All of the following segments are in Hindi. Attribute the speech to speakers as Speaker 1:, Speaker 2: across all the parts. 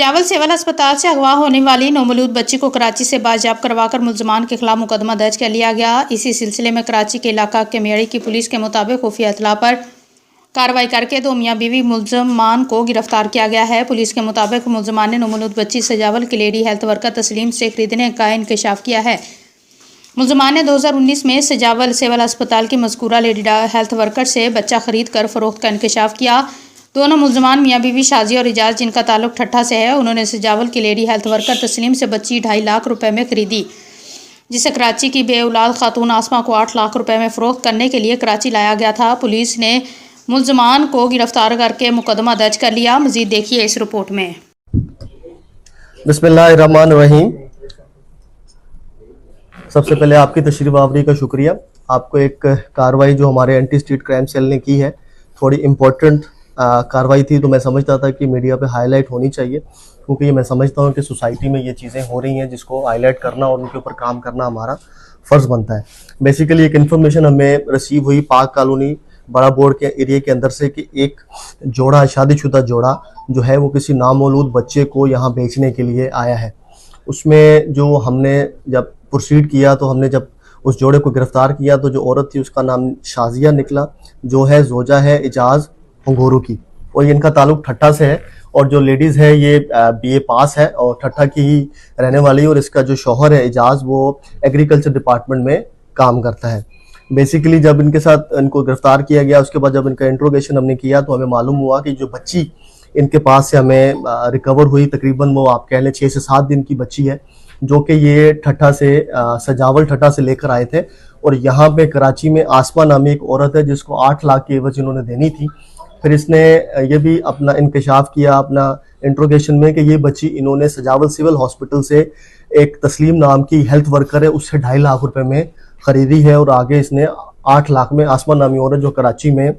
Speaker 1: सजावल सिविल अस्पताल से अगवा होने वाली नौमौलूद बच्ची को कराची से बाजियाब करवाकर मुलजमान के खिलाफ मुकदमा दर्ज कर लिया गया। इसी सिलसिले में कराची के इलाका केमेड़ी की पुलिस के मुताबिक खुफिया इत्तला पर कार्रवाई करके 2 मियाँ बीवी मुलजमान को गिरफ्तार किया गया है। पुलिस के मुताबिक मुलजमान ने नौमौलूद बच्ची सजावल की लेडी हेल्थ वर्कर तस्लीम से खरीदने का इंकशाफ किया है। मुलजमान ने 2019 में सजावल सिविल अस्पताल की मज़कूरा लेडी हेल्थ वर्कर से बच्चा खरीद कर फरोख्त का इंकशाफ किया। दोनों मुलजमान मियाँ बीवी शाजी और इजाज़, जिनका ताल्लुक ठट्ठा से है, उन्होंने सजावल की लेडी हेल्थ वर्कर तस्लीम से बच्ची 2.5 लाख रुपए में खरीदी, जिसे कराची की बेऔलाद खातून आसमा को 8 लाख रुपए में फ़रोख्त करने के लिए कराची लाया गया था। पुलिस ने मुलजमान को गिरफ्तार करके मुकदमा दर्ज कर लिया। मज़ीद देखिए इस रिपोर्ट में।
Speaker 2: बिस्मिल्लाहिर्रहमानिर्रहीम। सबसे पहले आपकी तशरीफ आवरी का शुक्रिया। आपको एक कार्रवाई जो हमारे एंटी स्ट्रीट क्राइम सेल ने की है, थोड़ी इम्पोर्टेंट कार्रवाई थी, तो मैं समझता था कि मीडिया पे हाईलाइट होनी चाहिए, क्योंकि ये मैं समझता हूँ कि सोसाइटी में ये चीज़ें हो रही हैं जिसको हाईलाइट करना और उनके ऊपर काम करना हमारा फ़र्ज़ बनता है। बेसिकली एक इन्फॉर्मेशन हमें रिसीव हुई पाक कॉलोनी बड़ा बोर्ड के एरिया के अंदर से कि एक जोड़ा, शादीशुदा जोड़ा जो है वो किसी नामौलूद बच्चे को यहाँ बेचने के लिए आया है। उसमें जो हमने जब प्रोसीड किया तो हमने जब उस जोड़े को गिरफ्तार किया तो जो औरत थी उसका नाम शाजिया निकला, जो है जोजा है इजाज़ अंगोरू की, और ये इनका ताल्लुक ठट्ठा से है। और जो लेडीज़ है ये BA पास है और ठट्ठा की ही रहने वाली है, और इसका जो शौहर है इजाज़ वो एग्रीकल्चर डिपार्टमेंट में काम करता है। बेसिकली जब इनके साथ इनको गिरफ्तार किया गया, उसके बाद जब इनका इंट्रोगेशन हमने किया तो हमें मालूम हुआ कि जो बच्ची इनके पास से हमें रिकवर हुई, तकरीबन वो आप कह लें 6 से 7 दिन की बच्ची है, जो कि ये ठट्ठा से सजावल ठट्ठा से लेकर आए थे। और यहाँ पे कराची में आसमा नामी एक औरत है जिसको 8 लाख की एवज इन्होंने देनी थी। फिर इसने ये भी अपना इंकशाफ किया अपना इंट्रोगेशन में कि ये बच्ची इन्होंने सजावल सिविल हॉस्पिटल से एक तस्लीम नाम की हेल्थ वर्कर है उससे 2.5 लाख रुपए में ख़रीदी है, और आगे इसने 8 लाख में आसमा नामी औरत जो कराची में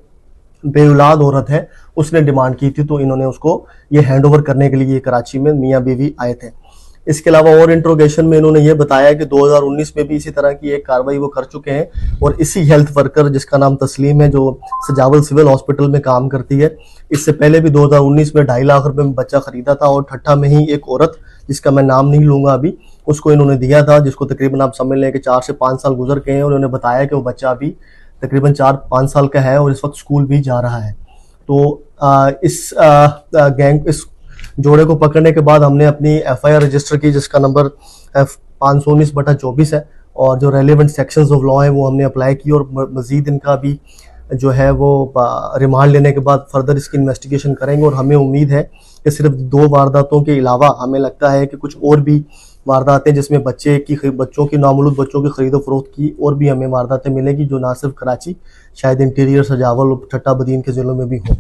Speaker 2: बेऔलाद औरत है उसने डिमांड की थी, तो इन्होंने उसको ये हैंड ओवर करने के लिए कराची में मियाँ बीवी आए थे। इसके अलावा और इंट्रोगेशन में इन्होंने ये बताया कि 2019 में भी इसी तरह की एक कार्रवाई वो कर चुके हैं, और इसी हेल्थ वर्कर जिसका नाम तस्लीम है जो सजावल सिविल हॉस्पिटल में काम करती है, इससे पहले भी 2019 में 2.5 लाख रुपए में बच्चा खरीदा था, और ठट्ठा में ही एक औरत जिसका मैं नाम नहीं लूँगा अभी, उसको इन्होंने दिया था, जिसको तकरीबन आप समझ लें कि 4 से 5 साल गुजर गए हैं। उन्होंने बताया कि वो बच्चा अभी तकरीबन 4-5 साल का है और इस वक्त स्कूल भी जा रहा है। तो इस जोड़े को पकड़ने के बाद हमने अपनी FIR रजिस्टर की, जिसका नंबर 519/24 है, और जो रेलिवेंट सेक्शंस ऑफ लॉ हैं वो हमने अप्लाई की, और मज़ीद इनका भी जो है वो रिमांड लेने के बाद फर्दर इसकी इन्वेस्टिगेशन करेंगे। और हमें उम्मीद है कि सिर्फ 2 वारदातों के अलावा हमें लगता है कि कुछ और भी वारदातें जिसमें बच्चों की नामौलूद बच्चों की खरीदो फरोख्त की और भी हमें वारदातें मिलेगी, जो ना सिर्फ कराची, शायद इंटीरियर, सजावल और ठट्टा बदीन के ज़िलों में भी हों।